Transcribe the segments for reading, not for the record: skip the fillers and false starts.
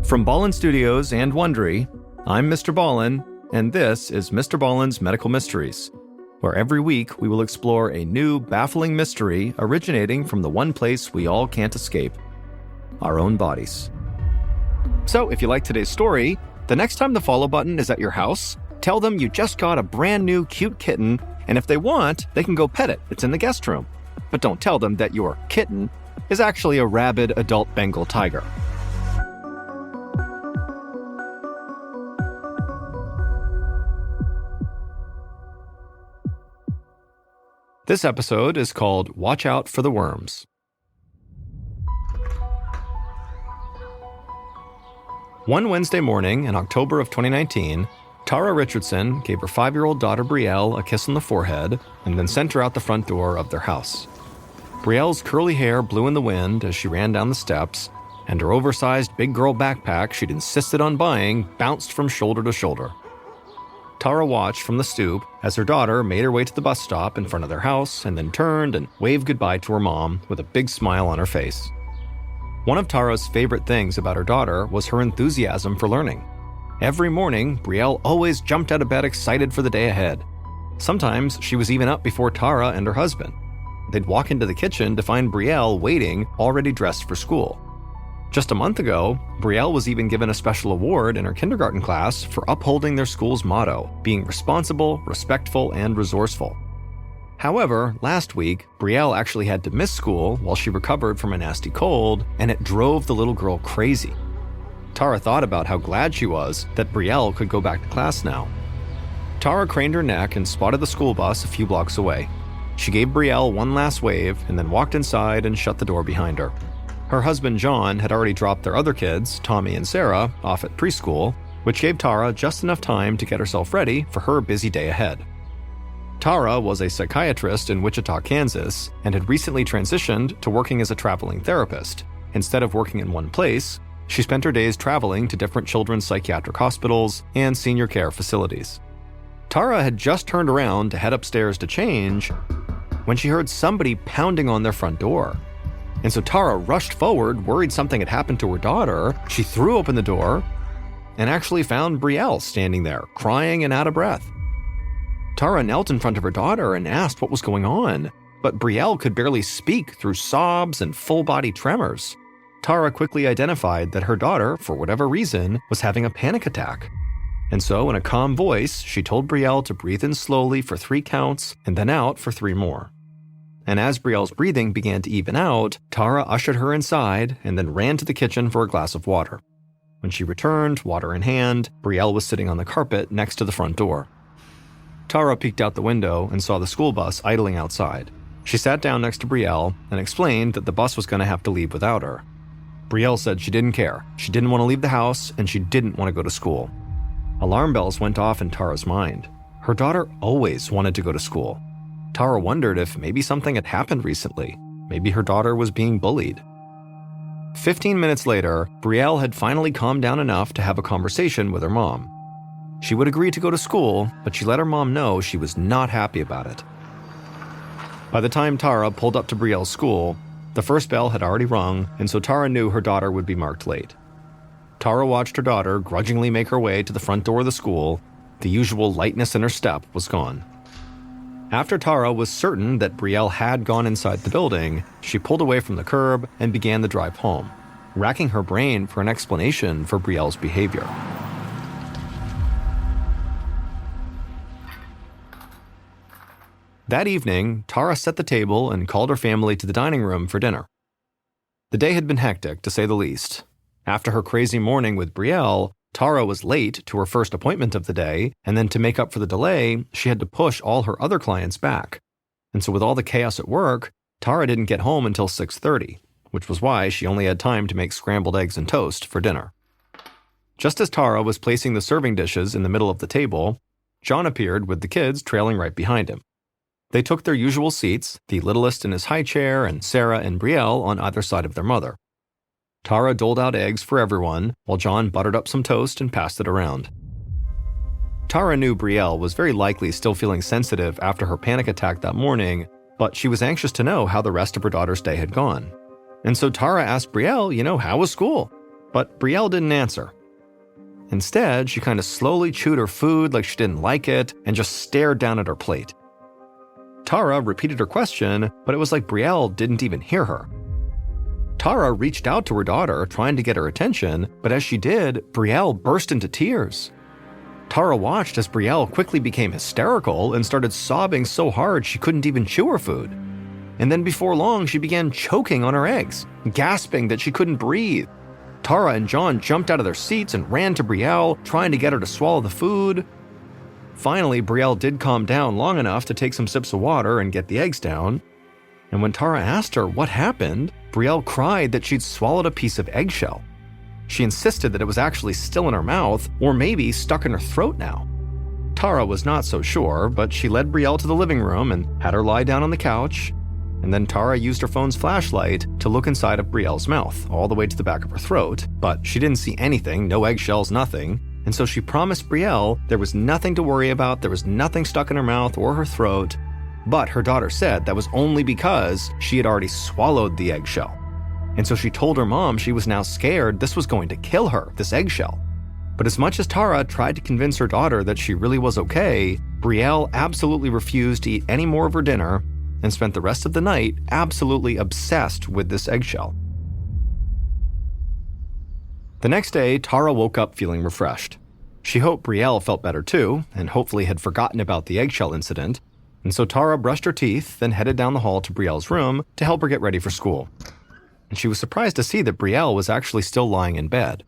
From Ballin Studios and Wondery, I'm Mr. Ballin, and this is MrBallen's Medical Mysteries, where every week we will explore a new, baffling mystery originating from the one place we all can't escape, our own bodies. So if you like today's story, the next time the follow button is at your house, tell them you just got a brand new cute kitten, and if they want, they can go pet it. It's in the guest room. But don't tell them that your kitten is actually a rabid adult Bengal tiger. This episode is called Watch Out for the Worms. One Wednesday morning in October of 2019, Tara Richardson gave her 5-year-old daughter Brielle a kiss on the forehead and then sent her out the front door of their house. Brielle's curly hair blew in the wind as she ran down the steps, and her oversized big girl backpack she'd insisted on buying bounced from shoulder to shoulder. Tara watched from the stoop as her daughter made her way to the bus stop in front of their house and then turned and waved goodbye to her mom with a big smile on her face. One of Tara's favorite things about her daughter was her enthusiasm for learning. Every morning, Brielle always jumped out of bed excited for the day ahead. Sometimes she was even up before Tara and her husband. They'd walk into the kitchen to find Brielle waiting, already dressed for school. Just a month ago, Brielle was even given a special award in her kindergarten class for upholding their school's motto, being responsible, respectful, and resourceful. However, last week, Brielle actually had to miss school while she recovered from a nasty cold, and it drove the little girl crazy. Tara thought about how glad she was that Brielle could go back to class now. Tara craned her neck and spotted the school bus a few blocks away. She gave Brielle one last wave and then walked inside and shut the door behind her. Her husband John had already dropped their other kids, Tommy and Sarah, off at preschool, which gave Tara just enough time to get herself ready for her busy day ahead. Tara was a psychiatrist in Wichita, Kansas, and had recently transitioned to working as a traveling therapist. Instead of working in one place, she spent her days traveling to different children's psychiatric hospitals and senior care facilities. Tara had just turned around to head upstairs to change when she heard somebody pounding on their front door. And so Tara rushed forward, worried something had happened to her daughter. She threw open the door and actually found Brielle standing there, crying and out of breath. Tara knelt in front of her daughter and asked what was going on, but Brielle could barely speak through sobs and full-body tremors. Tara quickly identified that her daughter, for whatever reason, was having a panic attack. And so, in a calm voice, she told Brielle to breathe in slowly for 3 counts and then out for 3 more. And as Brielle's breathing began to even out, Tara ushered her inside and then ran to the kitchen for a glass of water. When she returned, water in hand, Brielle was sitting on the carpet next to the front door. Tara peeked out the window and saw the school bus idling outside. She sat down next to Brielle and explained that the bus was going to have to leave without her. Brielle said she didn't care. She didn't want to leave the house and she didn't want to go to school. Alarm bells went off in Tara's mind. Her daughter always wanted to go to school. Tara wondered if maybe something had happened recently. Maybe her daughter was being bullied. 15 minutes later, Brielle had finally calmed down enough to have a conversation with her mom. She would agree to go to school, but she let her mom know she was not happy about it. By the time Tara pulled up to Brielle's school, the first bell had already rung, and so Tara knew her daughter would be marked late. Tara watched her daughter grudgingly make her way to the front door of the school. The usual lightness in her step was gone. After Tara was certain that Brielle had gone inside the building, she pulled away from the curb and began the drive home, racking her brain for an explanation for Brielle's behavior. That evening, Tara set the table and called her family to the dining room for dinner. The day had been hectic, to say the least. After her crazy morning with Brielle, Tara was late to her first appointment of the day, and then to make up for the delay, she had to push all her other clients back. And so with all the chaos at work, Tara didn't get home until 6:30, which was why she only had time to make scrambled eggs and toast for dinner. Just as Tara was placing the serving dishes in the middle of the table, John appeared with the kids trailing right behind him. They took their usual seats, the littlest in his high chair and Sarah and Brielle on either side of their mother. Tara doled out eggs for everyone, while John buttered up some toast and passed it around. Tara knew Brielle was very likely still feeling sensitive after her panic attack that morning, but she was anxious to know how the rest of her daughter's day had gone. And so Tara asked Brielle, how was school? but Brielle didn't answer. Instead, she kind of slowly chewed her food like she didn't like it and just stared down at her plate. Tara repeated her question, but it was like Brielle didn't even hear her. Tara reached out to her daughter, trying to get her attention, but as she did, Brielle burst into tears. Tara watched as Brielle quickly became hysterical and started sobbing so hard she couldn't even chew her food. And then before long, she began choking on her eggs, gasping that she couldn't breathe. Tara and John jumped out of their seats and ran to Brielle, trying to get her to swallow the food. Finally, Brielle did calm down long enough to take some sips of water and get the eggs down. And when Tara asked her what happened, Brielle cried that she'd swallowed a piece of eggshell. She insisted that it was actually still in her mouth, or maybe stuck in her throat now. Tara was not so sure, but she led Brielle to the living room and had her lie down on the couch. And then Tara used her phone's flashlight to look inside of Brielle's mouth, all the way to the back of her throat, but she didn't see anything, no eggshells, nothing. And so she promised Brielle there was nothing to worry about, there was nothing stuck in her mouth or her throat. But her daughter said that was only because she had already swallowed the eggshell. And so she told her mom she was now scared this was going to kill her, this eggshell. But as much as Tara tried to convince her daughter that she really was okay, Brielle absolutely refused to eat any more of her dinner and spent the rest of the night absolutely obsessed with this eggshell. The next day, Tara woke up feeling refreshed. She hoped Brielle felt better too, and hopefully had forgotten about the eggshell incident, and so Tara brushed her teeth, then headed down the hall to Brielle's room to help her get ready for school. And she was surprised to see that Brielle was actually still lying in bed.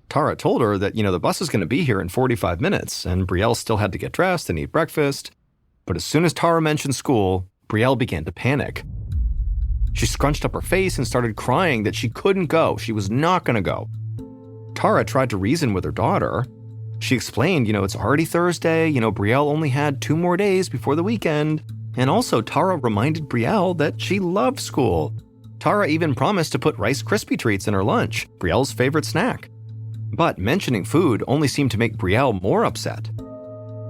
Tara told her that, the bus is going to be here in 45 minutes, and Brielle still had to get dressed and eat breakfast. But as soon as Tara mentioned school, Brielle began to panic. She scrunched up her face and started crying that she couldn't go. She was not going to go. Tara tried to reason with her daughter. She explained, it's already Thursday, Brielle only had 2 more days before the weekend. And also, Tara reminded Brielle that she loved school. Tara even promised to put Rice Krispie treats in her lunch, Brielle's favorite snack. But mentioning food only seemed to make Brielle more upset.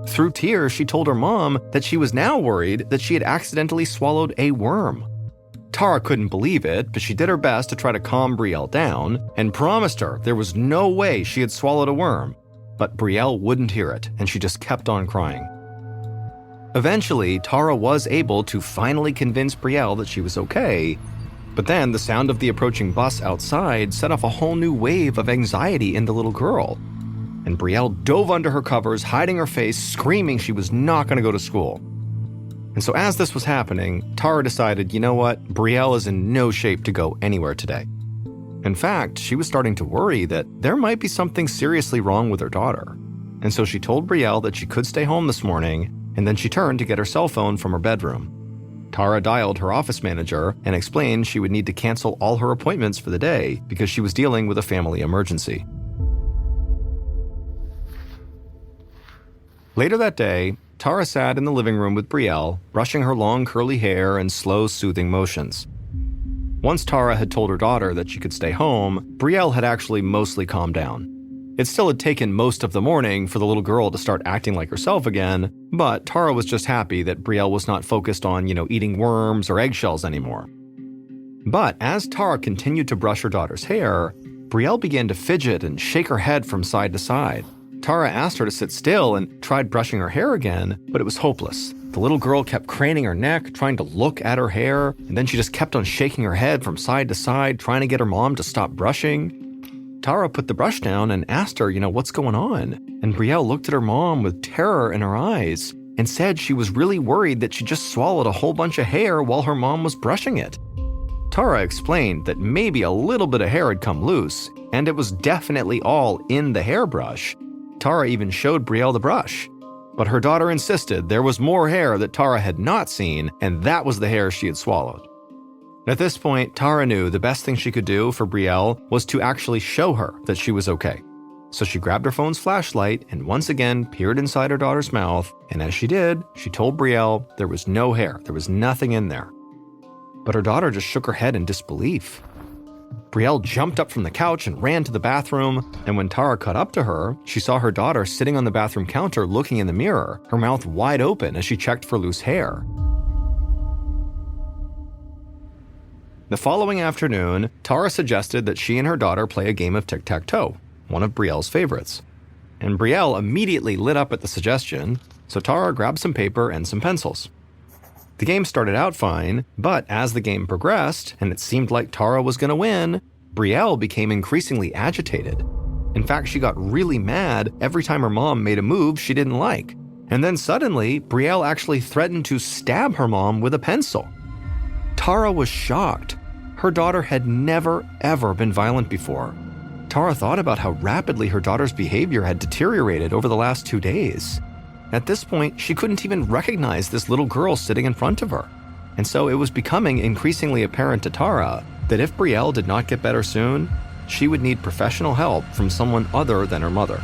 Through tears, she told her mom that she was now worried that she had accidentally swallowed a worm. Tara couldn't believe it, but she did her best to try to calm Brielle down and promised her there was no way she had swallowed a worm. But Brielle wouldn't hear it, and she just kept on crying. Eventually, Tara was able to finally convince Brielle that she was okay, but then the sound of the approaching bus outside set off a whole new wave of anxiety in the little girl. And Brielle dove under her covers, hiding her face, screaming she was not going to go to school. And so as this was happening, Tara decided, you know what, Brielle is in no shape to go anywhere today. In fact, she was starting to worry that there might be something seriously wrong with her daughter. And so she told Brielle that she could stay home this morning, and then she turned to get her cell phone from her bedroom. Tara dialed her office manager and explained she would need to cancel all her appointments for the day because she was dealing with a family emergency. Later that day, Tara sat in the living room with Brielle, brushing her long curly hair in slow, soothing motions. Once Tara had told her daughter that she could stay home, Brielle had actually mostly calmed down. It still had taken most of the morning for the little girl to start acting like herself again, but Tara was just happy that Brielle was not focused on, eating worms or eggshells anymore. But as Tara continued to brush her daughter's hair, Brielle began to fidget and shake her head from side to side. Tara asked her to sit still and tried brushing her hair again, but it was hopeless. The little girl kept craning her neck, trying to look at her hair, and then she just kept on shaking her head from side to side, trying to get her mom to stop brushing. Tara put the brush down and asked her, what's going on? And Brielle looked at her mom with terror in her eyes and said she was really worried that she just swallowed a whole bunch of hair while her mom was brushing it. Tara explained that maybe a little bit of hair had come loose, and it was definitely all in the hairbrush. Tara even showed Brielle the brush. But her daughter insisted there was more hair that Tara had not seen, and that was the hair she had swallowed. At this point, Tara knew the best thing she could do for Brielle was to actually show her that she was okay. So she grabbed her phone's flashlight and once again peered inside her daughter's mouth, and as she did, she told Brielle there was no hair, there was nothing in there. But her daughter just shook her head in disbelief. Brielle jumped up from the couch and ran to the bathroom, and when Tara caught up to her, she saw her daughter sitting on the bathroom counter looking in the mirror, her mouth wide open as she checked for loose hair. The following afternoon, Tara suggested that she and her daughter play a game of tic-tac-toe, one of Brielle's favorites. And Brielle immediately lit up at the suggestion, so Tara grabbed some paper and some pencils. The game started out fine, but as the game progressed, and it seemed like Tara was going to win, Brielle became increasingly agitated. In fact, she got really mad every time her mom made a move she didn't like. And then suddenly, Brielle actually threatened to stab her mom with a pencil. Tara was shocked. Her daughter had never, ever been violent before. Tara thought about how rapidly her daughter's behavior had deteriorated over the last 2 days. At this point, she couldn't even recognize this little girl sitting in front of her. And so it was becoming increasingly apparent to Tara that if Brielle did not get better soon, she would need professional help from someone other than her mother.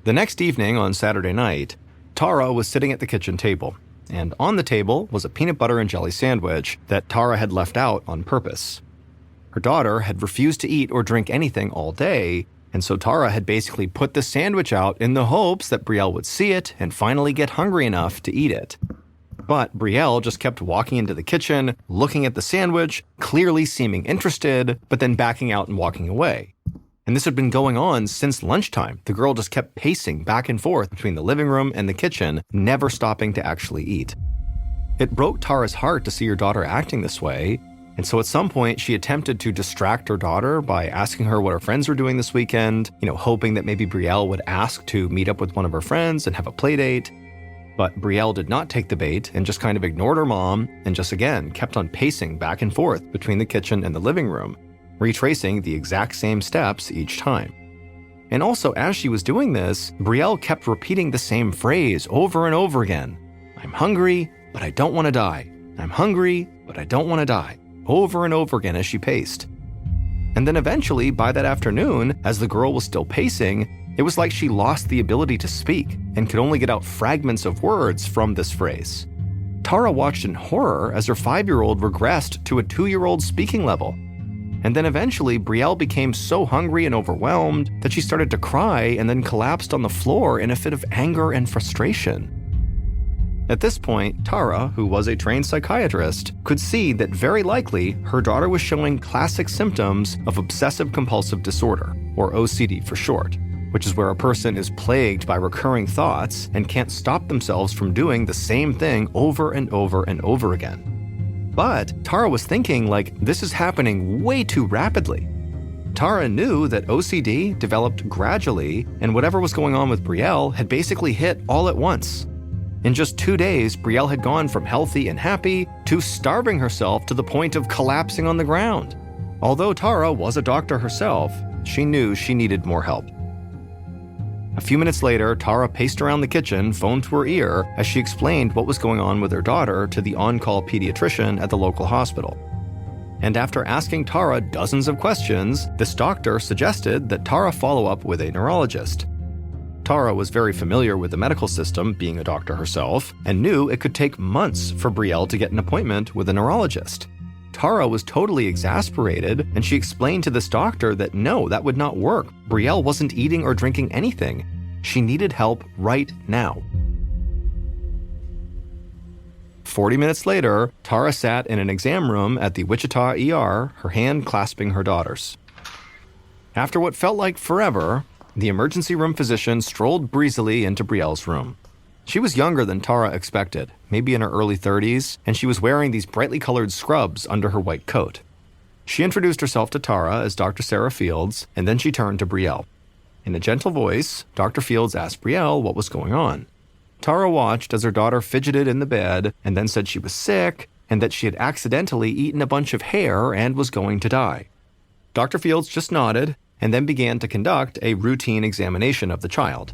The next evening on Saturday night, Tara was sitting at the kitchen table, and on the table was a peanut butter and jelly sandwich that Tara had left out on purpose. Her daughter had refused to eat or drink anything all day, and so Tara had basically put the sandwich out in the hopes that Brielle would see it and finally get hungry enough to eat it. But Brielle just kept walking into the kitchen, looking at the sandwich, clearly seeming interested, but then backing out and walking away. And this had been going on since lunchtime. The girl just kept pacing back and forth between the living room and the kitchen, never stopping to actually eat. It broke Tara's heart to see her daughter acting this way, and so at some point she attempted to distract her daughter by asking her what her friends were doing this weekend, hoping that maybe Brielle would ask to meet up with one of her friends and have a play date. But Brielle did not take the bait and just kind of ignored her mom and just again kept on pacing back and forth between the kitchen and the living room, retracing the exact same steps each time. And also, as she was doing this, Brielle kept repeating the same phrase over and over again. "I'm hungry, but I don't want to die. I'm hungry, but I don't want to die," over and over again as she paced. And then eventually, by that afternoon, as the girl was still pacing, it was like she lost the ability to speak and could only get out fragments of words from this phrase. Tara watched in horror as her 5-year-old regressed to a 2-year-old speaking level. And then eventually, Brielle became so hungry and overwhelmed that she started to cry and then collapsed on the floor in a fit of anger and frustration. At this point, Tara, who was a trained psychiatrist, could see that very likely her daughter was showing classic symptoms of obsessive compulsive disorder, or OCD for short, which is where a person is plagued by recurring thoughts and can't stop themselves from doing the same thing over and over and over again. But Tara was thinking, this is happening way too rapidly. Tara knew that OCD developed gradually, and whatever was going on with Brielle had basically hit all at once. In just 2 days, Brielle had gone from healthy and happy to starving herself to the point of collapsing on the ground. Although Tara was a doctor herself, she knew she needed more help. A few minutes later, Tara paced around the kitchen, phone to her ear, as she explained what was going on with her daughter to the on-call pediatrician at the local hospital. And after asking Tara dozens of questions, this doctor suggested that Tara follow up with a neurologist. Tara was very familiar with the medical system, being a doctor herself, and knew it could take months for Brielle to get an appointment with a neurologist. Tara was totally exasperated, and she explained to this doctor that no, that would not work. Brielle wasn't eating or drinking anything. She needed help right now. 40 minutes later, Tara sat in an exam room at the Wichita ER, her hand clasping her daughter's. After what felt like forever, the emergency room physician strolled breezily into Brielle's room. She was younger than Tara expected, maybe in her early 30s, and she was wearing these brightly colored scrubs under her white coat. She introduced herself to Tara as Dr. Sarah Fields, and then she turned to Brielle. In a gentle voice, Dr. Fields asked Brielle what was going on. Tara watched as her daughter fidgeted in the bed and then said she was sick and that she had accidentally eaten a bunch of hair and was going to die. Dr. Fields just nodded and then began to conduct a routine examination of the child.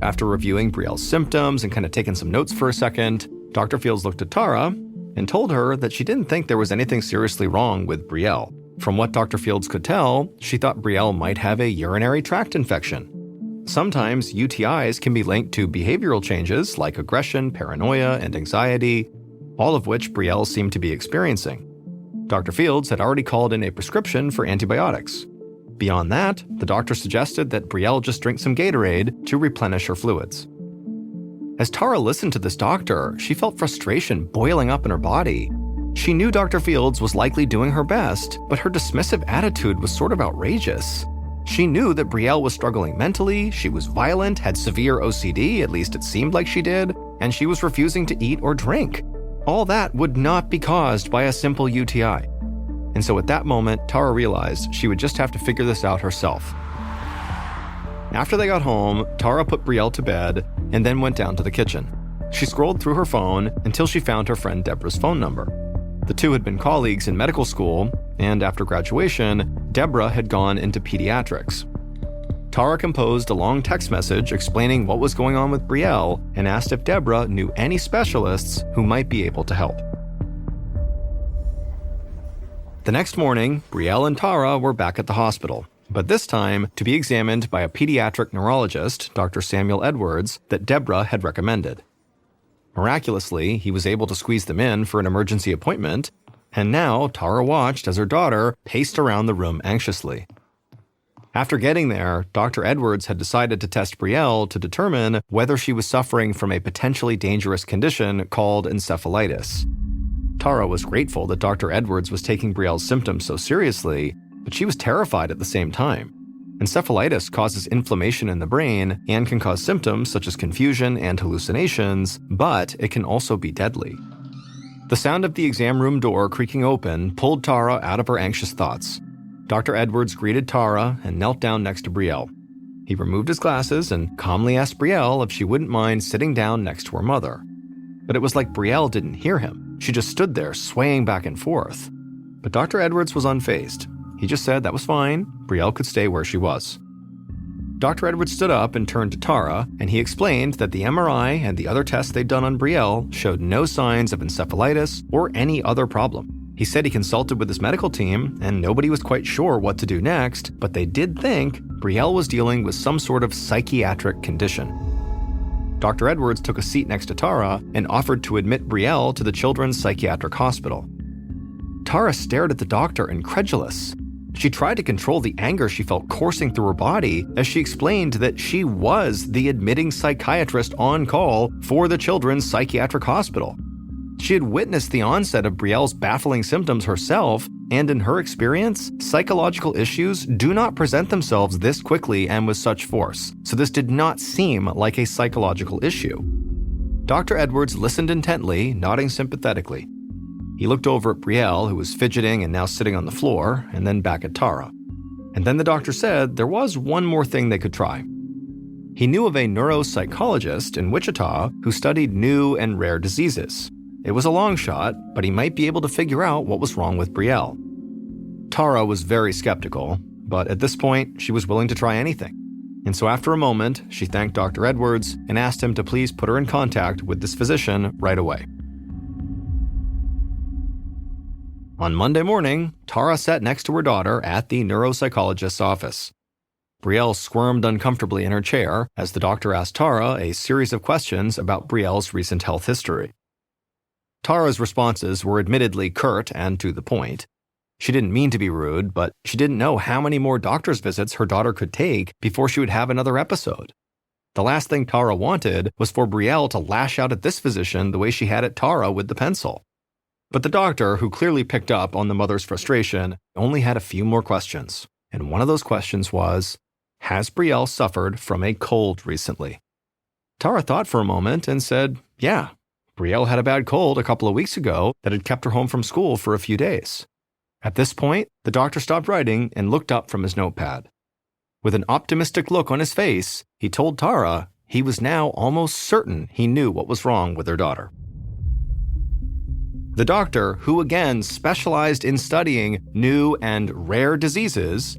After reviewing Brielle's symptoms and kind of taking some notes for a second, Dr. Fields looked at Tara and told her that she didn't think there was anything seriously wrong with Brielle. From what Dr. Fields could tell, she thought Brielle might have a urinary tract infection. Sometimes UTIs can be linked to behavioral changes like aggression, paranoia, and anxiety, all of which Brielle seemed to be experiencing. Dr. Fields had already called in a prescription for antibiotics. Beyond that, the doctor suggested that Brielle just drink some Gatorade to replenish her fluids. As Tara listened to this doctor, she felt frustration boiling up in her body. She knew Dr. Fields was likely doing her best, but her dismissive attitude was sort of outrageous. She knew that Brielle was struggling mentally, she was violent, had severe OCD, at least it seemed like she did, and she was refusing to eat or drink. All that would not be caused by a simple UTI. And so at that moment, Tara realized she would just have to figure this out herself. After they got home, Tara put Brielle to bed and then went down to the kitchen. She scrolled through her phone until she found her friend Deborah's phone number. The two had been colleagues in medical school, and after graduation, Deborah had gone into pediatrics. Tara composed a long text message explaining what was going on with Brielle and asked if Deborah knew any specialists who might be able to help. The next morning, Brielle and Tara were back at the hospital, but this time to be examined by a pediatric neurologist, Dr. Samuel Edwards, that Deborah had recommended. Miraculously, he was able to squeeze them in for an emergency appointment, and now Tara watched as her daughter paced around the room anxiously. After getting there, Dr. Edwards had decided to test Brielle to determine whether she was suffering from a potentially dangerous condition called encephalitis. Tara was grateful that Dr. Edwards was taking Brielle's symptoms so seriously, but she was terrified at the same time. Encephalitis causes inflammation in the brain and can cause symptoms such as confusion and hallucinations, but it can also be deadly. The sound of the exam room door creaking open pulled Tara out of her anxious thoughts. Dr. Edwards greeted Tara and knelt down next to Brielle. He removed his glasses and calmly asked Brielle if she wouldn't mind sitting down next to her mother. But it was like Brielle didn't hear him. She just stood there swaying back and forth. But Dr. Edwards was unfazed. He just said that was fine, Brielle could stay where she was. Dr. Edwards stood up and turned to Tara, and he explained that the MRI and the other tests they'd done on Brielle showed no signs of encephalitis or any other problem. He said he consulted with his medical team, and nobody was quite sure what to do next, but they did think Brielle was dealing with some sort of psychiatric condition. Dr. Edwards took a seat next to Tara and offered to admit Brielle to the Children's Psychiatric Hospital. Tara stared at the doctor, incredulous. She tried to control the anger she felt coursing through her body as she explained that she was the admitting psychiatrist on call for the Children's Psychiatric Hospital. She had witnessed the onset of Brielle's baffling symptoms herself, and in her experience, psychological issues do not present themselves this quickly and with such force, so this did not seem like a psychological issue. Dr. Edwards listened intently, nodding sympathetically. He looked over at Brielle, who was fidgeting and now sitting on the floor, and then back at Tara. And then the doctor said there was one more thing they could try. He knew of a neuropsychologist in Wichita who studied new and rare diseases. It was a long shot, but he might be able to figure out what was wrong with Brielle. Tara was very skeptical, but at this point, she was willing to try anything. And so after a moment, she thanked Dr. Edwards and asked him to please put her in contact with this physician right away. On Monday morning, Tara sat next to her daughter at the neuropsychologist's office. Brielle squirmed uncomfortably in her chair as the doctor asked Tara a series of questions about Brielle's recent health history. Tara's responses were admittedly curt and to the point. She didn't mean to be rude, but she didn't know how many more doctor's visits her daughter could take before she would have another episode. The last thing Tara wanted was for Brielle to lash out at this physician the way she had at Tara with the pencil. But the doctor, who clearly picked up on the mother's frustration, only had a few more questions. And one of those questions was, has Brielle suffered from a cold recently? Tara thought for a moment and said, yeah, Brielle had a bad cold a couple of weeks ago that had kept her home from school for a few days. At this point, the doctor stopped writing and looked up from his notepad. With an optimistic look on his face, he told Tara he was now almost certain he knew what was wrong with her daughter. The doctor, who again specialized in studying new and rare diseases,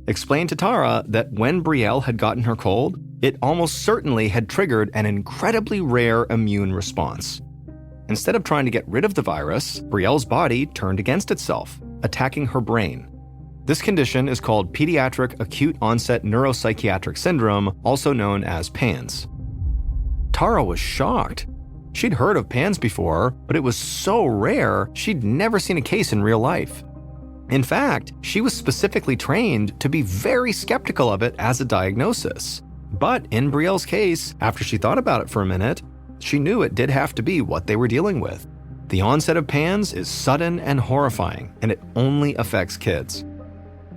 explained to Tara that when Brielle had gotten her cold, it almost certainly had triggered an incredibly rare immune response. Instead of trying to get rid of the virus, Brielle's body turned against itself, attacking her brain. This condition is called Pediatric Acute Onset Neuropsychiatric Syndrome, also known as PANS. Tara was shocked. She'd heard of PANS before, but it was so rare she'd never seen a case in real life. In fact, she was specifically trained to be very skeptical of it as a diagnosis. But in Brielle's case, after she thought about it for a minute, she knew it did have to be what they were dealing with. The onset of PANS is sudden and horrifying, and it only affects kids.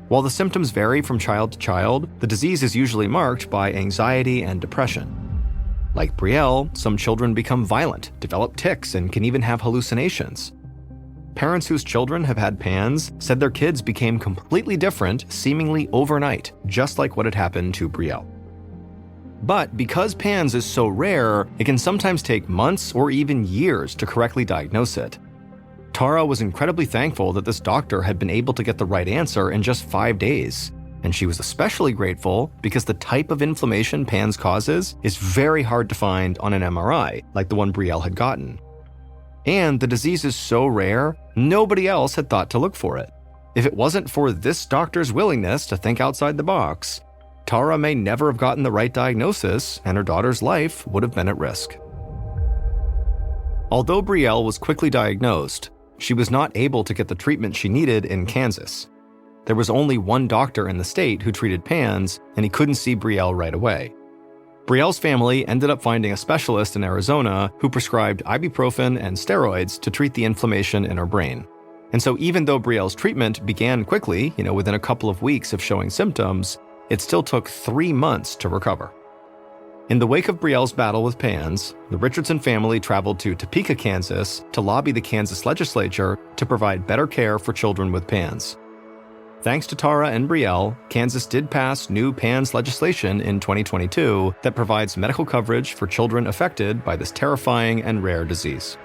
While the symptoms vary from child to child, the disease is usually marked by anxiety and depression. Like Brielle, some children become violent, develop tics, and can even have hallucinations. Parents whose children have had PANS said their kids became completely different, seemingly overnight, just like what had happened to Brielle. But because PANS is so rare, it can sometimes take months or even years to correctly diagnose it. Tara was incredibly thankful that this doctor had been able to get the right answer in just 5 days. And she was especially grateful because the type of inflammation PANS causes is very hard to find on an MRI, like the one Brielle had gotten. And the disease is so rare, nobody else had thought to look for it. If it wasn't for this doctor's willingness to think outside the box, Tara may never have gotten the right diagnosis, and her daughter's life would have been at risk. Although Brielle was quickly diagnosed, she was not able to get the treatment she needed in Kansas. There was only one doctor in the state who treated PANS, and he couldn't see Brielle right away. Brielle's family ended up finding a specialist in Arizona who prescribed ibuprofen and steroids to treat the inflammation in her brain. And so even though Brielle's treatment began quickly, within a couple of weeks of showing symptoms, it still took 3 months to recover. In the wake of Brielle's battle with PANS, the Richardson family traveled to Topeka, Kansas to lobby the Kansas legislature to provide better care for children with PANS. Thanks to Tara and Brielle, Kansas did pass new PANS legislation in 2022 that provides medical coverage for children affected by this terrifying and rare disease.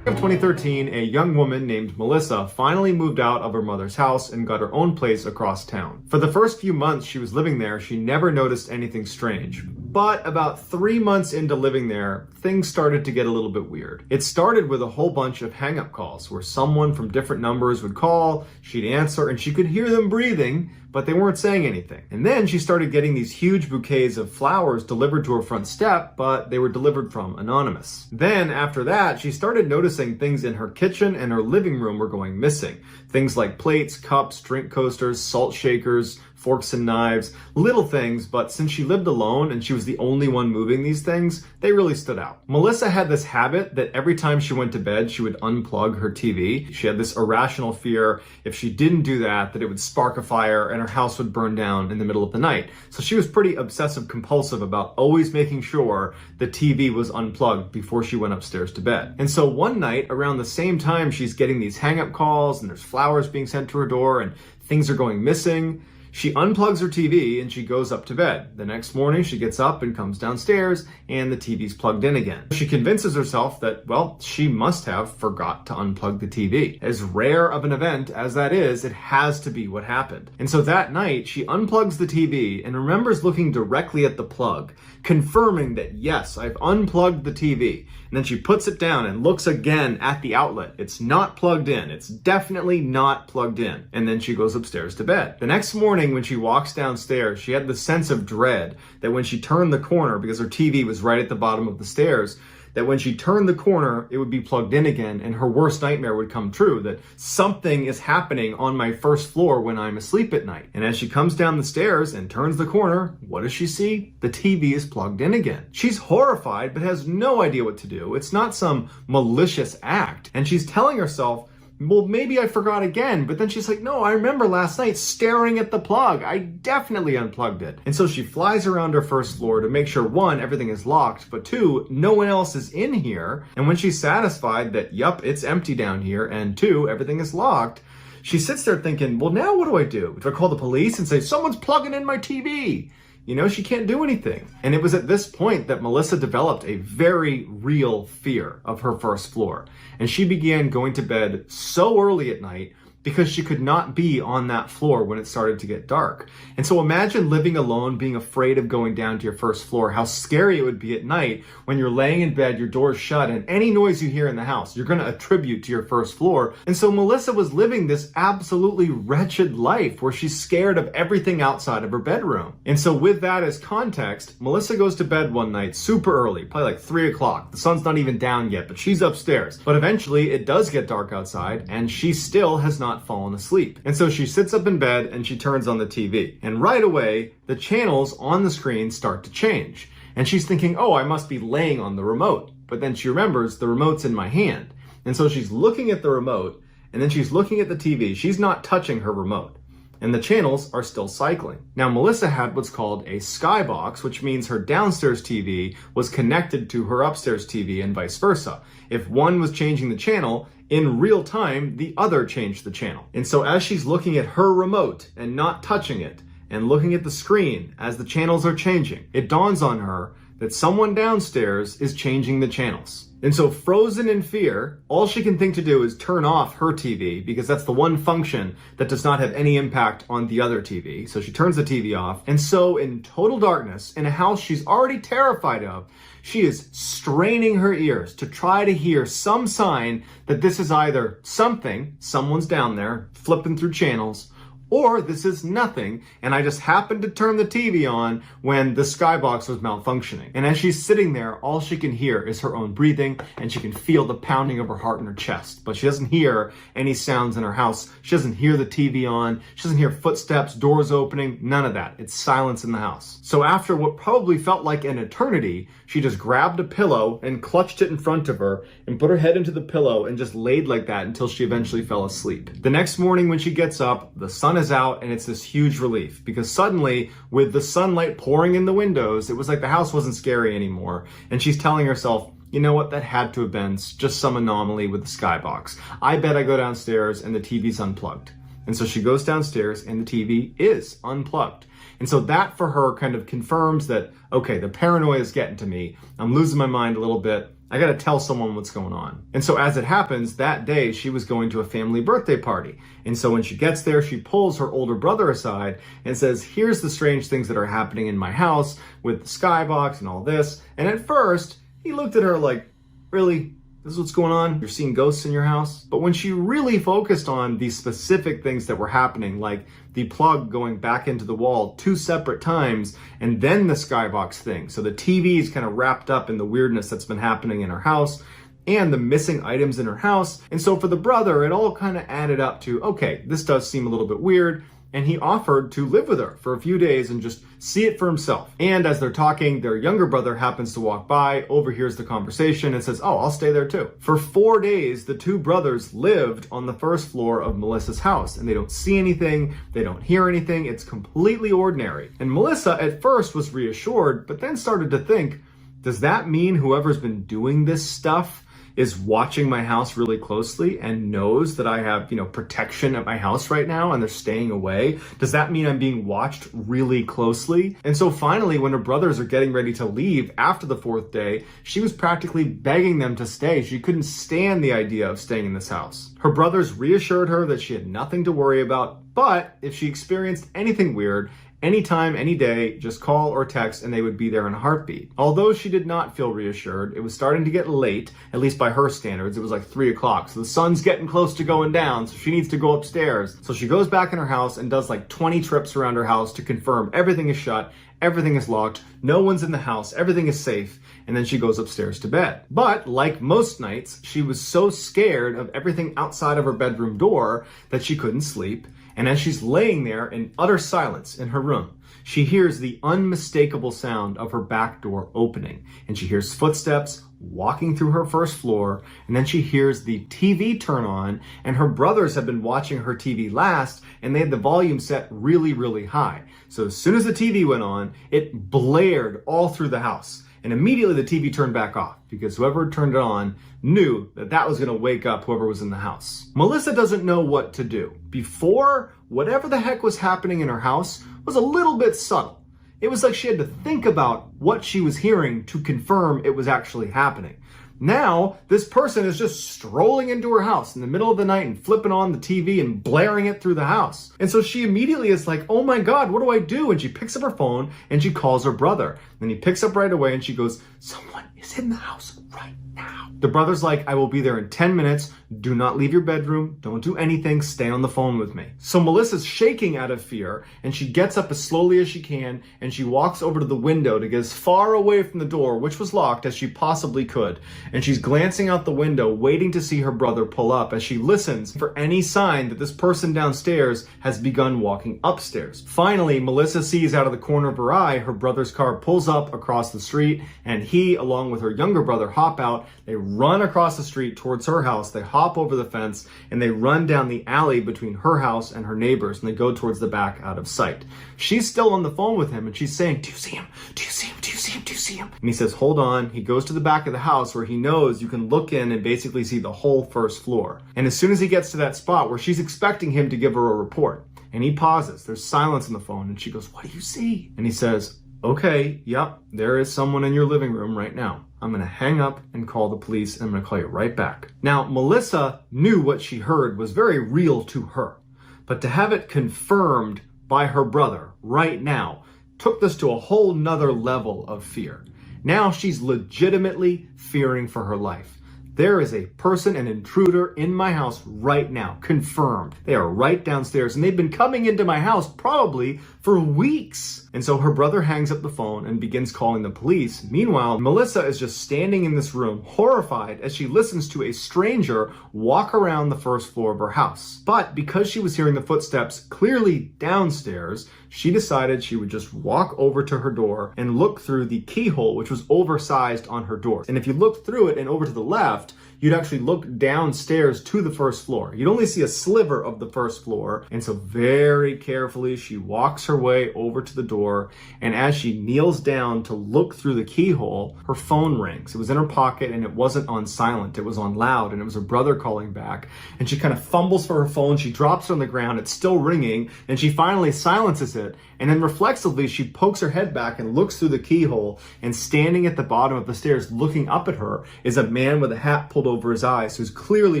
In 2013, a young woman named Melissa finally moved out of her mother's house and got her own place across town. For the first few months she was living there, she never noticed anything strange. But about 3 months into living there, things started to get a little bit weird. It started with a whole bunch of hang-up calls where someone from different numbers would call, she'd answer, and she could hear them breathing, but they weren't saying anything. And then she started getting these huge bouquets of flowers delivered to her front step, but they were delivered from anonymous. Then after that, she started noticing things in her kitchen and her living room were going missing. Things like plates, cups, drink coasters, salt shakers, forks and knives, little things, but since she lived alone and she was the only one moving these things, they really stood out. Melissa had this habit that every time she went to bed, she would unplug her TV. She had this irrational fear if she didn't do that, that it would spark a fire and her house would burn down in the middle of the night. So she was pretty obsessive compulsive about always making sure the TV was unplugged before she went upstairs to bed. And so one night, around the same time she's getting these hang-up calls and there's flowers being sent to her door and things are going missing, she unplugs her TV and she goes up to bed. The next morning, she gets up and comes downstairs and the TV's plugged in again. She convinces herself that, well, she must have forgot to unplug the TV. As rare of an event as that is, it has to be what happened. And so that night, she unplugs the TV and remembers looking directly at the plug, confirming that, yes, I've unplugged the TV. And then she puts it down and looks again at the outlet. It's not plugged in. It's definitely not plugged in. And then she goes upstairs to bed. The next morning, when she walks downstairs, she had the sense of dread that when she turned the corner, because her TV was right at the bottom of the stairs, that when she turned the corner, it would be plugged in again and her worst nightmare would come true, that something is happening on my first floor when I'm asleep at night. And as she comes down the stairs and turns the corner, what does she see? The TV is plugged in again. She's horrified, but has no idea what to do. It's not some malicious act. And she's telling herself, well, maybe I forgot again, but then she's like, no, I remember last night staring at the plug. I definitely unplugged it. And so she flies around her first floor to make sure, one, everything is locked, but two, no one else is in here. And when she's satisfied that, yup, it's empty down here, and two, everything is locked, she sits there thinking, well, now what do I do? Do I call the police and say, someone's plugging in my TV? She can't do anything. And it was at this point that Melissa developed a very real fear of her first floor. And she began going to bed so early at night because she could not be on that floor when it started to get dark. And so imagine living alone, being afraid of going down to your first floor, how scary it would be at night when you're laying in bed, your door's shut, and any noise you hear in the house, you're gonna attribute to your first floor. And so Melissa was living this absolutely wretched life where she's scared of everything outside of her bedroom. And so with that as context, Melissa goes to bed one night super early, probably like 3 o'clock. The sun's not even down yet, but she's upstairs. But eventually it does get dark outside and she still has not fallen asleep. And so she sits up in bed and she turns on the TV. And right away, the channels on the screen start to change. And she's thinking, oh, I must be laying on the remote. But then she remembers the remote's in my hand. And so she's looking at the remote, and then she's looking at the TV. She's not touching her remote. And the channels are still cycling. Now, Melissa had what's called a skybox, which means her downstairs TV was connected to her upstairs TV and vice versa. If one was changing the channel, in real time, the other changed the channel. And so as she's looking at her remote and not touching it, and looking at the screen as the channels are changing, it dawns on her that someone downstairs is changing the channels. And so, frozen in fear, all she can think to do is turn off her TV, because that's the one function that does not have any impact on the other TV. So she turns the TV off. And so, in total darkness, in a house she's already terrified of, she is straining her ears to try to hear some sign that this is either someone's down there flipping through channels, or this is nothing, and I just happened to turn the TV on when the skybox was malfunctioning. And as she's sitting there, all she can hear is her own breathing, and she can feel the pounding of her heart in her chest. But she doesn't hear any sounds in her house. She doesn't hear the TV on. She doesn't hear footsteps, doors opening, none of that. It's silence in the house. So after what probably felt like an eternity, she just grabbed a pillow and clutched it in front of her and put her head into the pillow and just laid like that until she eventually fell asleep. The next morning when she gets up, the sun is out, and it's this huge relief, because suddenly, with the sunlight pouring in the windows, it was like the house wasn't scary anymore. And she's telling herself, you know what, that had to have been just some anomaly with the skybox. I bet I go downstairs and the TV's unplugged. And so she goes downstairs and the TV is unplugged. And so that for her kind of confirms that, okay, the paranoia is getting to me. I'm losing my mind a little bit. I gotta tell someone what's going on. And so as it happens, that day she was going to a family birthday party. And so when she gets there, she pulls her older brother aside and says, here's the strange things that are happening in my house with the skybox and all this. And at first, he looked at her like, really? This is what's going on? You're seeing ghosts in your house? But when she really focused on these specific things that were happening, like the plug going back into the wall 2 separate times, and then the skybox thing. So the TV is kind of wrapped up in the weirdness that's been happening in her house, and the missing items in her house. And so for the brother, it all kind of added up to, okay, this does seem a little bit weird. And he offered to live with her for a few days and just see it for himself. And as they're talking, their younger brother happens to walk by, overhears the conversation, and says, oh, I'll stay there too. For 4 days, the two brothers lived on the first floor of Melissa's house, and they don't see anything, they don't hear anything, it's completely ordinary. And Melissa at first was reassured, but then started to think, does that mean whoever's been doing this stuff is watching my house really closely and knows that I have, protection at my house right now and they're staying away? Does that mean I'm being watched really closely? And so finally, when her brothers are getting ready to leave after the 4th day, she was practically begging them to stay. She couldn't stand the idea of staying in this house. Her brothers reassured her that she had nothing to worry about, but if she experienced anything weird, anytime, any day, just call or text and they would be there in a heartbeat. Although she did not feel reassured, it was starting to get late, at least by her standards. It was like 3 o'clock, so the sun's getting close to going down, so she needs to go upstairs. So she goes back in her house and does like 20 trips around her house to confirm everything is shut, everything is locked, no one's in the house, everything is safe, and then she goes upstairs to bed. But like most nights, she was so scared of everything outside of her bedroom door that she couldn't sleep. And as she's laying there in utter silence in her room, she hears the unmistakable sound of her back door opening. And she hears footsteps walking through her first floor. And then she hears the TV turn on. And her brothers have been watching her TV last, and they had the volume set really, really high. So as soon as the TV went on, it blared all through the house. And immediately the TV turned back off, because whoever turned it on knew that that was going to wake up whoever was in the house. Melissa doesn't know what to do. Before, whatever the heck was happening in her house was a little bit subtle. It was like she had to think about what she was hearing to confirm it was actually happening. Now, this person is just strolling into her house in the middle of the night and flipping on the TV and blaring it through the house. And so she immediately is like, oh my God, what do I do? And she picks up her phone and she calls her brother. And he picks up right away and she goes, someone is in the house right now. The brother's like, I will be there in 10 minutes. Do not leave your bedroom. Don't do anything. Stay on the phone with me. So Melissa's shaking out of fear, and she gets up as slowly as she can, and she walks over to the window to get as far away from the door, which was locked, as she possibly could. and she's glancing out the window, waiting to see her brother pull up as she listens for any sign that this person downstairs has begun walking upstairs. Finally, Melissa sees out of the corner of her eye her brother's car pulls up across the street, and he, along with her younger brother, hop out. They run across the street towards her house. They hop over the fence, and they run down the alley between her house and her neighbors, and they go towards the back out of sight. She's still on the phone with him, and she's saying, "Do you see him? Do you see him? Do you see him? Do you see him?" And he says, "Hold on." He goes to the back of the house where he knows you can look in and basically see the whole first floor. And as soon as he gets to that spot where she's expecting him to give her a report, and he pauses, there's silence on the phone, and she goes, "What do you see?" And he says, "Okay, yep, there is someone in your living room right now. I'm going to hang up and call the police, and I'm going to call you right back." Now, Melissa knew what she heard was very real to her, but to have it confirmed by her brother right now took this to a whole nother level of fear. Now she's legitimately fearing for her life. There is a person, an intruder in my house right now, confirmed. They are right downstairs, and they've been coming into my house probably for weeks. And so her brother hangs up the phone and begins calling the police. Meanwhile, Melissa is just standing in this room, horrified, as she listens to a stranger walk around the first floor of her house. But because she was hearing the footsteps clearly downstairs, she decided she would just walk over to her door and look through the keyhole, which was oversized on her door. And if you look through it and over to the left, you'd actually look downstairs to the first floor. You'd only see a sliver of the first floor. And so very carefully, she walks her way over to the door. And as she kneels down to look through the keyhole, her phone rings. It was in her pocket, and it wasn't on silent. It was on loud, and it was her brother calling back. And she kind of fumbles for her phone. She drops it on the ground. It's still ringing, and she finally silences it. And then reflexively, she pokes her head back and looks through the keyhole, and standing at the bottom of the stairs looking up at her is a man with a hat pulled over his eyes who's clearly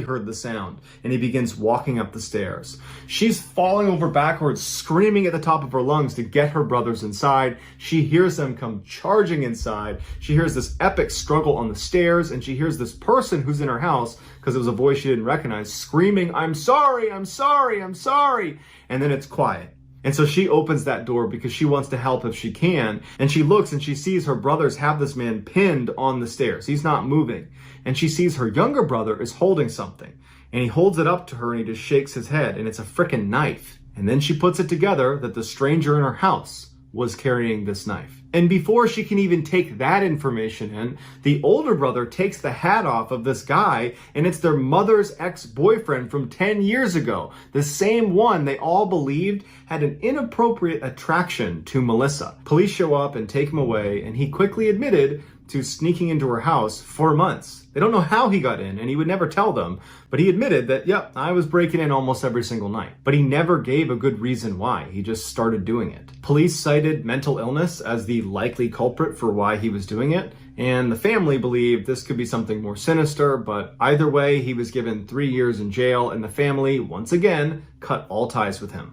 heard the sound, and he begins walking up the stairs. She's falling over backwards, screaming at the top of her lungs to get her brothers inside. She hears them come charging inside. She hears this epic struggle on the stairs, and she hears this person who's in her house, because it was a voice she didn't recognize, screaming, "I'm sorry, I'm sorry, I'm sorry." And then it's quiet. And so she opens that door because she wants to help if she can. And she looks and she sees her brothers have this man pinned on the stairs. He's not moving. And she sees her younger brother is holding something. And he holds it up to her and he just shakes his head. And it's a frickin' knife. And then she puts it together that the stranger in her house was carrying this knife. And before she can even take that information in, the older brother takes the hat off of this guy, and it's their mother's ex-boyfriend from 10 years ago. The same one they all believed had an inappropriate attraction to Melissa. Police show up and take him away, and he quickly admitted to sneaking into her house for months. They don't know how he got in, and he would never tell them, but he admitted that, yep, I was breaking in almost every single night. But he never gave a good reason why. He just started doing it. Police cited mental illness as the likely culprit for why he was doing it, and the family believed this could be something more sinister, but either way, he was given 3 years in jail, and the family, once again, cut all ties with him.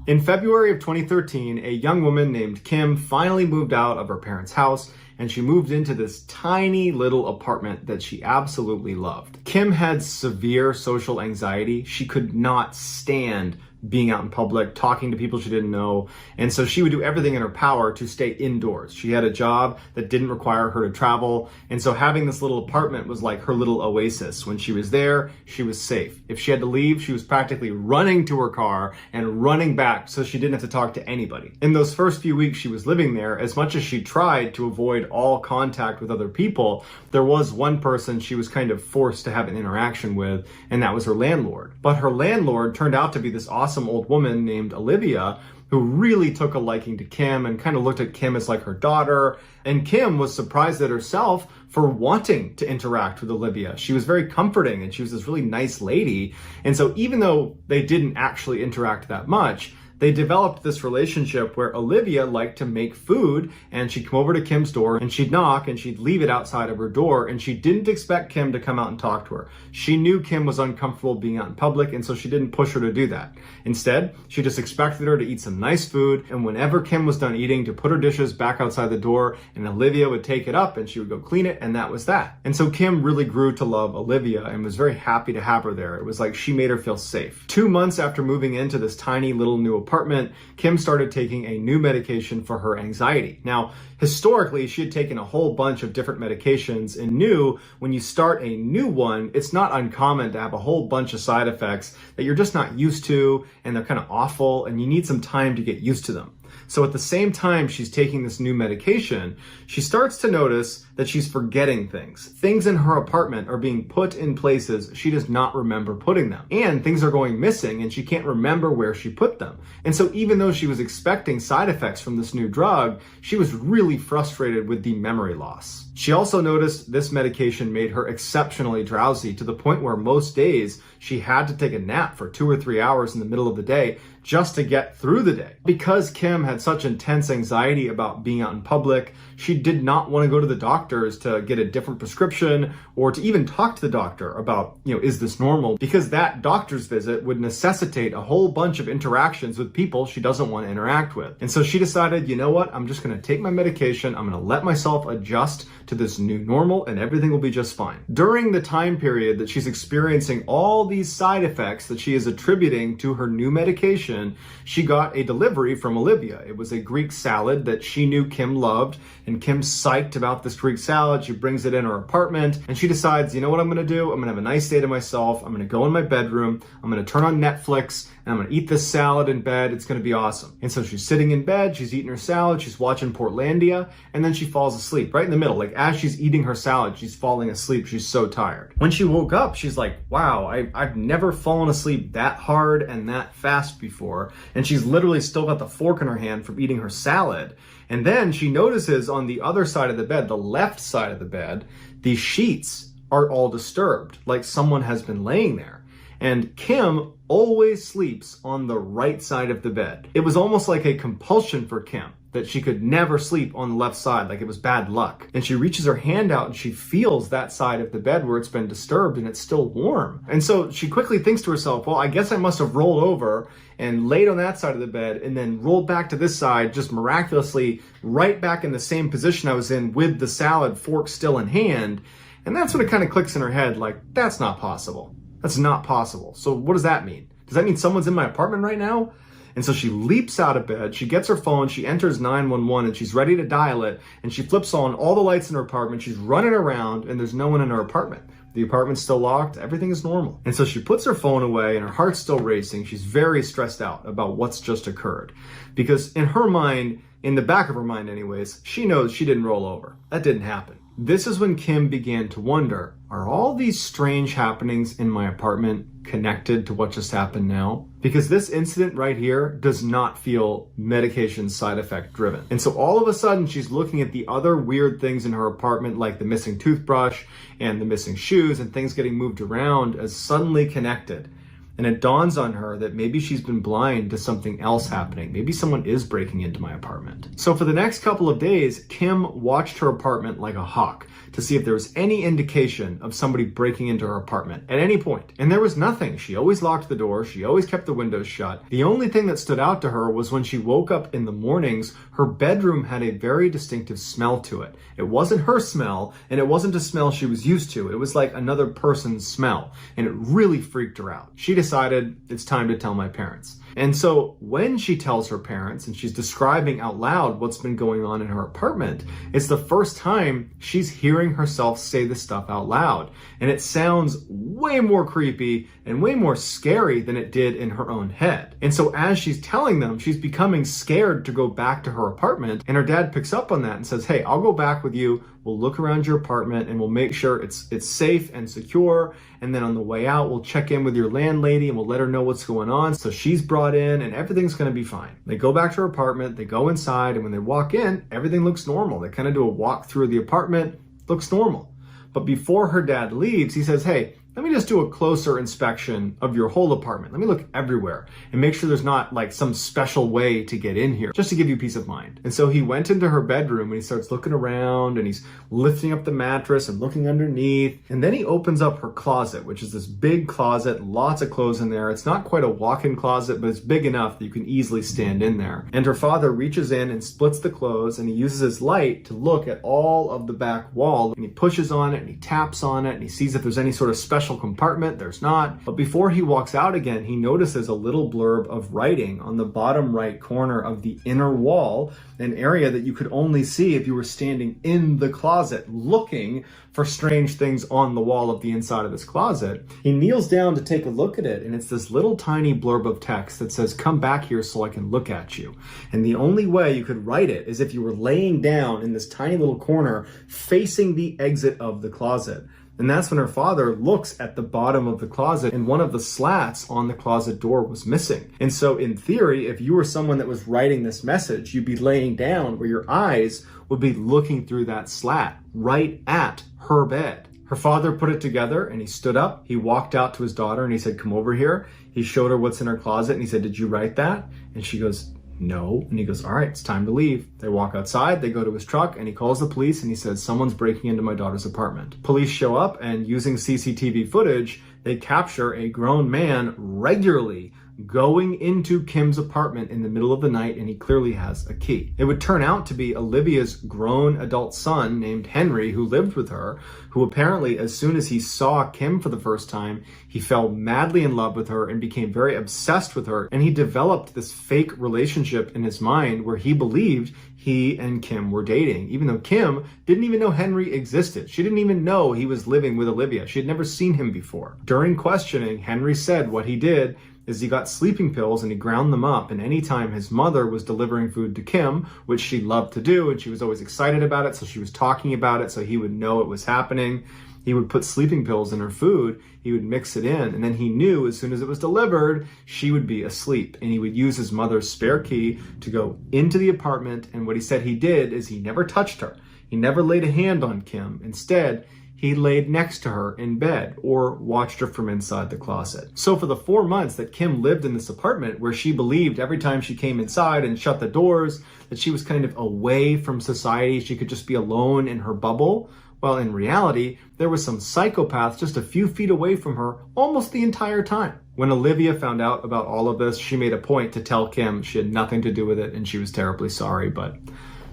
In February of 2013, a young woman named Kim finally moved out of her parents' house, and she moved into this tiny little apartment that she absolutely loved. Kim had severe social anxiety. She could not stand being out in public, talking to people she didn't know. And so she would do everything in her power to stay indoors. She had a job that didn't require her to travel. And so having this little apartment was like her little oasis. When she was there, she was safe. If she had to leave, she was practically running to her car and running back so she didn't have to talk to anybody. In those first few weeks she was living there, as much as she tried to avoid all contact with other people, there was one person she was kind of forced to have an interaction with, and that was her landlord. But her landlord turned out to be this awesome old woman named Olivia, who really took a liking to Kim and kind of looked at Kim as like her daughter. And Kim was surprised at herself for wanting to interact with Olivia. She was very comforting, and she was this really nice lady. And so even though they didn't actually interact that much, they developed this relationship where Olivia liked to make food, and she'd come over to Kim's door and she'd knock and she'd leave it outside of her door, and she didn't expect Kim to come out and talk to her. She knew Kim was uncomfortable being out in public, and so she didn't push her to do that. Instead, she just expected her to eat some nice food, and whenever Kim was done eating, to put her dishes back outside the door, and Olivia would take it up and she would go clean it, and that was that. And so Kim really grew to love Olivia and was very happy to have her there. It was like she made her feel safe. 2 months after moving into this tiny little new apartment, Kim started taking a new medication for her anxiety. Now, historically, she had taken a whole bunch of different medications and knew when you start a new one, it's not uncommon to have a whole bunch of side effects that you're just not used to, and they're kind of awful, and you need some time to get used to them. So at the same time she's taking this new medication, she starts to notice that she's forgetting things. Things in her apartment are being put in places she does not remember putting them. And things are going missing and she can't remember where she put them. And so even though she was expecting side effects from this new drug, she was really frustrated with the memory loss. She also noticed this medication made her exceptionally drowsy to the point where most days she had to take a nap for 2 or 3 hours in the middle of the day just to get through the day. Because Kim had such intense anxiety about being out in public, she did not want to go to the doctors to get a different prescription or to even talk to the doctor about, is this normal? Because that doctor's visit would necessitate a whole bunch of interactions with people she doesn't want to interact with. And so she decided, you know what? I'm just going to take my medication. I'm going to let myself adjust to this new normal and everything will be just fine. During the time period that she's experiencing all these side effects that she is attributing to her new medication, she got a delivery from Olivia. It was a Greek salad that she knew Kim loved, and Kim's psyched about this Greek salad. She brings it in her apartment and she decides, you know what I'm going to do? I'm going to have a nice day to myself. I'm going to go in my bedroom. I'm going to turn on Netflix and I'm going to eat this salad in bed. It's going to be awesome. And so she's sitting in bed, she's eating her salad, she's watching Portlandia, and then she falls asleep right in the middle. Like as she's eating her salad, she's falling asleep. She's so tired. When she woke up, she's like, wow, I've never fallen asleep that hard and that fast before. And she's literally still got the fork in her hand from eating her salad. And then she notices on the other side of the bed, the left side of the bed, the sheets are all disturbed, like someone has been laying there. And Kim always sleeps on the right side of the bed. It was almost like a compulsion for Kim that she could never sleep on the left side, like it was bad luck. And she reaches her hand out and she feels that side of the bed where it's been disturbed and it's still warm. And so she quickly thinks to herself, well, I guess I must have rolled over and laid on that side of the bed and then rolled back to this side, just miraculously right back in the same position I was in with the salad fork still in hand. And that's when it kind of clicks in her head, like, that's not possible. That's not possible. So what does that mean? Does that mean someone's in my apartment right now? And so she leaps out of bed, she gets her phone, she enters 911 and she's ready to dial it, and she flips on all the lights in her apartment, she's running around and there's no one in her apartment. The apartment's still locked, everything is normal. And so she puts her phone away and her heart's still racing. She's very stressed out about what's just occurred. Because in her mind, in the back of her mind anyways, she knows she didn't roll over. That didn't happen. This is when Kim began to wonder, are all these strange happenings in my apartment connected to what just happened now? Because this incident right here does not feel medication side effect driven. And so all of a sudden she's looking at the other weird things in her apartment, like the missing toothbrush and the missing shoes and things getting moved around, as suddenly connected. And it dawns on her that maybe she's been blind to something else happening. Maybe someone is breaking into my apartment. So for the next couple of days, Kim watched her apartment like a hawk to see if there was any indication of somebody breaking into her apartment at any point. And there was nothing. She always locked the door. She always kept the windows shut. The only thing that stood out to her was when she woke up in the mornings, her bedroom had a very distinctive smell to it. It wasn't her smell, and it wasn't a smell she was used to. It was like another person's smell, and it really freaked her out. She decided it's time to tell my parents. And so when she tells her parents and she's describing out loud what's been going on in her apartment, it's the first time she's hearing herself say this stuff out loud. And it sounds way more creepy and way more scary than it did in her own head. And so as she's telling them, she's becoming scared to go back to her apartment. And her dad picks up on that and says, hey, I'll go back with you. We'll look around your apartment and we'll make sure it's safe and secure. And then on the way out, we'll check in with your landlady and we'll let her know what's going on. So she's brought in and everything's going to be fine. They go back to her apartment, they go inside, and when they walk in, everything looks normal. They kind of do a walk through the apartment, looks normal. But before her dad leaves, he says, hey, let me just do a closer inspection of your whole apartment. Let me look everywhere and make sure there's not like some special way to get in here, just to give you peace of mind. And so he went into her bedroom and he starts looking around and he's lifting up the mattress and looking underneath. And then he opens up her closet, which is this big closet, lots of clothes in there. It's not quite a walk-in closet, but it's big enough that you can easily stand in there. And her father reaches in and splits the clothes and he uses his light to look at all of the back wall. And he pushes on it and he taps on it and he sees if there's any sort of special special compartment? There's not. But before he walks out again, he notices a little blurb of writing on the bottom right corner of the inner wall, an area that you could only see if you were standing in the closet looking for strange things on the wall of the inside of this closet. He kneels down to take a look at it, and it's this little tiny blurb of text that says, "Come back here so I can look at you." And the only way you could write it is if you were laying down in this tiny little corner facing the exit of the closet. And that's when her father looks at the bottom of the closet, and one of the slats on the closet door was missing. And so in theory, if you were someone that was writing this message, you'd be laying down where your eyes would be looking through that slat right at her bed. Her father put it together and he stood up. He walked out to his daughter and he said, "Come over here." He showed her what's in her closet and he said, "Did you write that?" And she goes, "No." And he goes, "All right, it's time to leave." They walk outside, they go to his truck, and he calls the police and he says, "Someone's breaking into my daughter's apartment." Police show up, and using CCTV footage, they capture a grown man regularly going into Kim's apartment in the middle of the night, and he clearly has a key. It would turn out to be Olivia's grown adult son named Henry, who lived with her, who apparently, as soon as he saw Kim for the first time, he fell madly in love with her and became very obsessed with her, and he developed this fake relationship in his mind where he believed he and Kim were dating, even though Kim didn't even know Henry existed. She didn't even know he was living with Olivia. She had never seen him before. During questioning, Henry said what he did is he got sleeping pills and he ground them up, and anytime his mother was delivering food to Kim, which she loved to do, and she was always excited about it, so she was talking about it so he would know it was happening, he would put sleeping pills in her food, he would mix it in, and then he knew as soon as it was delivered, she would be asleep, and he would use his mother's spare key to go into the apartment, and what he said he did is he never touched her. He never laid a hand on Kim. Instead, he laid next to her in bed or watched her from inside the closet. So for the 4 months that Kim lived in this apartment, where she believed every time she came inside and shut the doors that she was kind of away from society, she could just be alone in her bubble, well, in reality, there was some psychopath just a few feet away from her almost the entire time. When Olivia found out about all of this, she made a point to tell Kim she had nothing to do with it and she was terribly sorry, but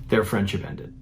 their friendship ended.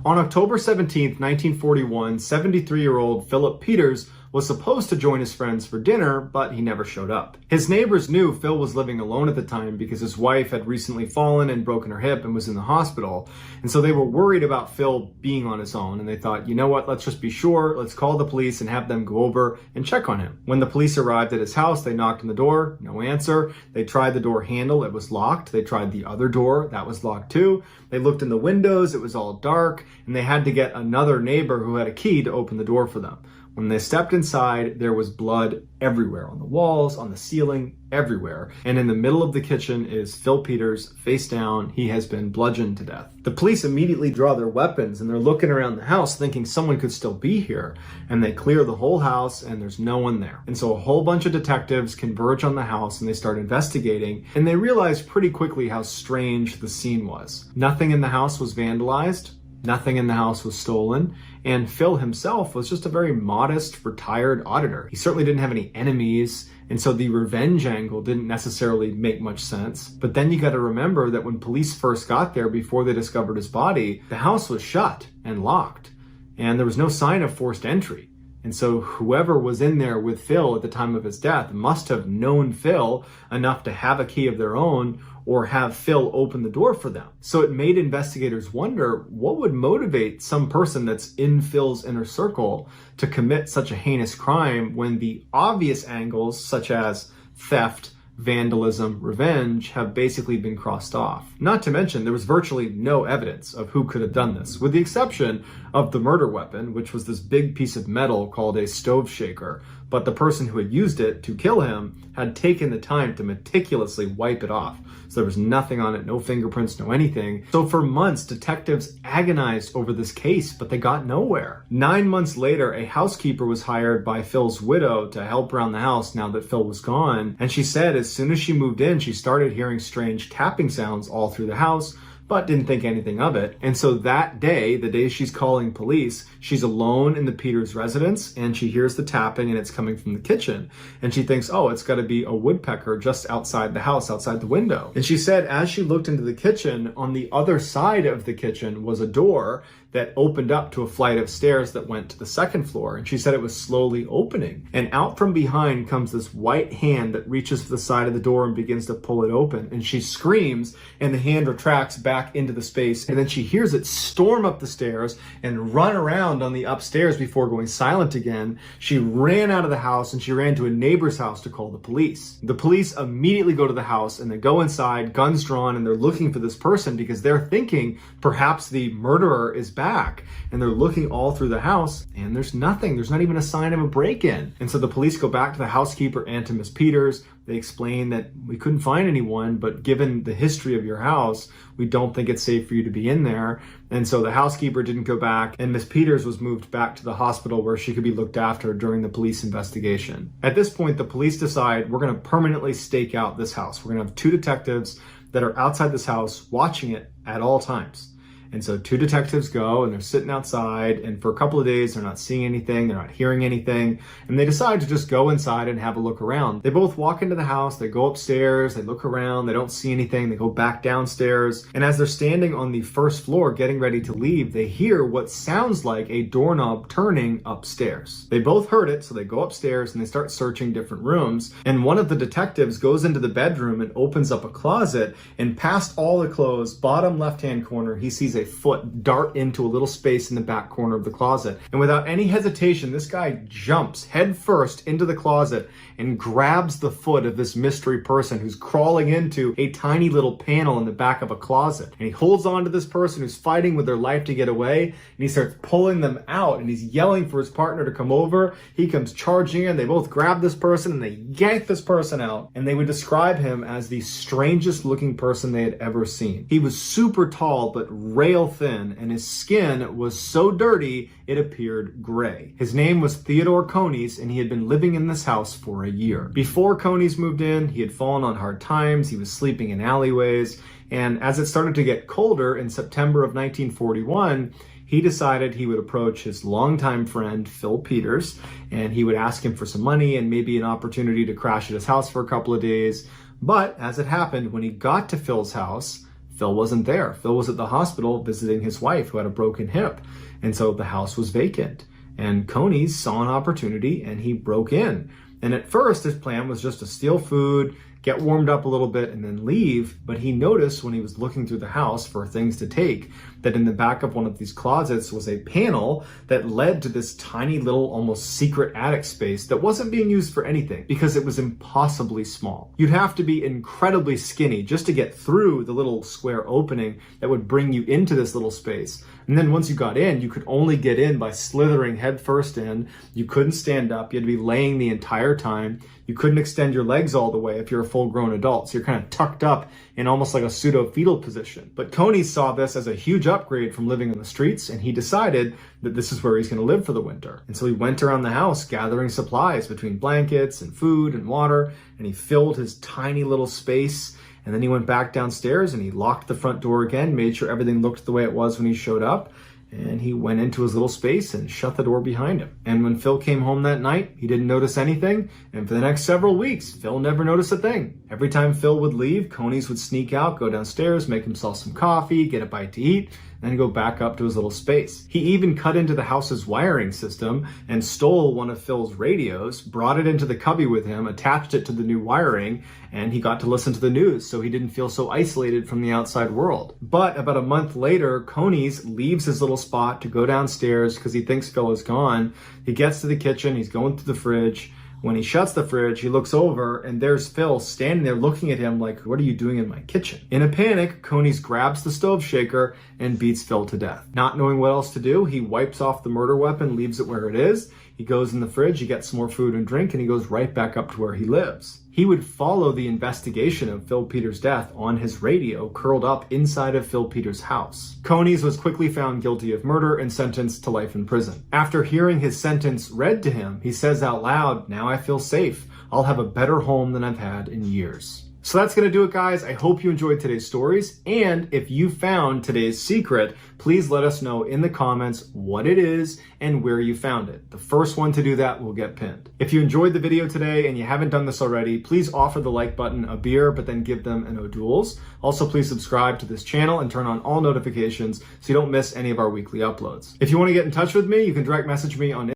On October 17th, 1941, 73-year-old Philip Peters was supposed to join his friends for dinner, but he never showed up. His neighbors knew Phil was living alone at the time because his wife had recently fallen and broken her hip and was in the hospital. And so they were worried about Phil being on his own, and they thought, you know what, let's just be sure, let's call the police and have them go over and check on him. When the police arrived at his house, they knocked on the door, no answer. They tried the door handle, it was locked. They tried the other door, that was locked too. They looked in the windows, it was all dark, and they had to get another neighbor who had a key to open the door for them. When they stepped inside, there was blood everywhere, on the walls, on the ceiling, everywhere. And in the middle of the kitchen is Phil Peters, face down. He has been bludgeoned to death. The police immediately draw their weapons and they're looking around the house thinking someone could still be here. And they clear the whole house and there's no one there. And so a whole bunch of detectives converge on the house and they start investigating. And they realize pretty quickly how strange the scene was. Nothing in the house was vandalized. Nothing in the house was stolen, and Phil himself was just a very modest, retired auditor. He certainly didn't have any enemies, and so the revenge angle didn't necessarily make much sense. But then you got to remember that when police first got there before they discovered his body, the house was shut and locked, and there was no sign of forced entry. And so whoever was in there with Phil at the time of his death must have known Phil enough to have a key of their own or have Phil open the door for them. So it made investigators wonder what would motivate some person that's in Phil's inner circle to commit such a heinous crime when the obvious angles, such as theft, vandalism, revenge, have basically been crossed off. Not to mention, there was virtually no evidence of who could have done this, with the exception of the murder weapon, which was this big piece of metal called a stove shaker. But the person who had used it to kill him had taken the time to meticulously wipe it off. So there was nothing on it, no fingerprints, no anything. So for months, detectives agonized over this case, but they got nowhere. 9 months later, a housekeeper was hired by Phil's widow to help around the house now that Phil was gone. And she said as soon as she moved in, she started hearing strange tapping sounds all through the house, but didn't think anything of it. And so that day, the day she's calling police, she's alone in the Peters residence and she hears the tapping and it's coming from the kitchen. And she thinks, oh, it's got to be a woodpecker just outside the house, outside the window. And she said as she looked into the kitchen, on the other side of the kitchen was a door that opened up to a flight of stairs that went to the second floor. And she said it was slowly opening. And out from behind comes this white hand that reaches for the side of the door and begins to pull it open. And she screams, and the hand retracts back into the space. And then she hears it storm up the stairs and run around on the upstairs before going silent again. She ran out of the house and she ran to a neighbor's house to call the police. The police immediately go to the house and they go inside, guns drawn, and they're looking for this person because they're thinking perhaps the murderer is back. And they're looking all through the house and there's nothing. There's not even a sign of a break-in. And so the police go back to the housekeeper and to Miss Peters. They explain that we couldn't find anyone, but given the history of your house, we don't think it's safe for you to be in there. And so the housekeeper didn't go back, and Miss Peters was moved back to the hospital where she could be looked after during the police investigation. At this point, the police decide we're going to permanently stake out this house. We're going to have 2 detectives that are outside this house watching it at all times. And so 2 detectives go and they're sitting outside, and for a couple of days they're not seeing anything, they're not hearing anything, and they decide to just go inside and have a look around. They both walk into the house, they go upstairs, they look around, they don't see anything, they go back downstairs, and as they're standing on the first floor getting ready to leave, they hear what sounds like a doorknob turning upstairs. They both heard it, so they go upstairs and they start searching different rooms, and one of the detectives goes into the bedroom and opens up a closet, and past all the clothes, bottom left-hand corner, he sees a foot dart into a little space in the back corner of the closet. And without any hesitation, this guy jumps head first into the closet and grabs the foot of this mystery person who's crawling into a tiny little panel in the back of a closet. And he holds on to this person who's fighting with their life to get away, and he starts pulling them out, and he's yelling for his partner to come over. He comes charging in. They both grab this person and they yank this person out, and they would describe him as the strangest looking person they had ever seen. He was super tall but rail thin, and his skin was so dirty it appeared gray. His name was Theodore Conies, and he had been living in this house for a year. Before Conies moved in, he had fallen on hard times. He was sleeping in alleyways, and as it started to get colder in September of 1941, he decided he would approach his longtime friend, Phil Peters, and he would ask him for some money and maybe an opportunity to crash at his house for a couple of days. But as it happened, when he got to Phil's house, Phil wasn't there. Phil was at the hospital visiting his wife who had a broken hip. And so the house was vacant. And Conies saw an opportunity and he broke in. And at first his plan was just to steal food, get warmed up a little bit, and then leave. But he noticed when he was looking through the house for things to take that in the back of one of these closets was a panel that led to this tiny little almost secret attic space that wasn't being used for anything because it was impossibly small. You'd have to be incredibly skinny just to get through the little square opening that would bring you into this little space. And then once you got in, you could only get in by slithering head first in. You couldn't stand up. You had to be laying the entire time. You couldn't extend your legs all the way if you're a full-grown adult. So you're kind of tucked up in almost like a pseudo-fetal position. But Conies saw this as a huge upgrade from living on the streets, and he decided that this is where he's going to live for the winter. And so he went around the house gathering supplies between blankets and food and water, and he filled his tiny little space. And then he went back downstairs and he locked the front door again, made sure everything looked the way it was when he showed up. And he went into his little space and shut the door behind him. And when Phil came home that night, he didn't notice anything. And for the next several weeks, Phil never noticed a thing. Every time Phil would leave, Conies would sneak out, go downstairs, make himself some coffee, get a bite to eat, then go back up to his little space. He even cut into the house's wiring system and stole one of Phil's radios, brought it into the cubby with him, attached it to the new wiring, and he got to listen to the news so he didn't feel so isolated from the outside world. But about a month later, Conies leaves his little spot to go downstairs because he thinks Phil is gone. He gets to the kitchen, he's going through the fridge. When he shuts the fridge, he looks over and there's Phil standing there looking at him like, "What are you doing in my kitchen?" In a panic, Conies grabs the stove shaker and beats Phil to death. Not knowing what else to do, he wipes off the murder weapon, leaves it where it is. He goes in the fridge, he gets some more food and drink, and he goes right back up to where he lives. He would follow the investigation of Phil Peters' death on his radio, curled up inside of Phil Peters' house. Conies was quickly found guilty of murder and sentenced to life in prison. After hearing his sentence read to him, he says out loud, "Now I feel safe. I'll have a better home than I've had in years." So that's going to do it, guys. I hope you enjoyed today's stories. And if you found today's secret, please let us know in the comments what it is and where you found it. The first one to do that will get pinned. If you enjoyed the video today and you haven't done this already, please offer the like button a beer, but then give them an O'Doul's. Also, please subscribe to this channel and turn on all notifications so you don't miss any of our weekly uploads. If you want to get in touch with me, you can direct message me on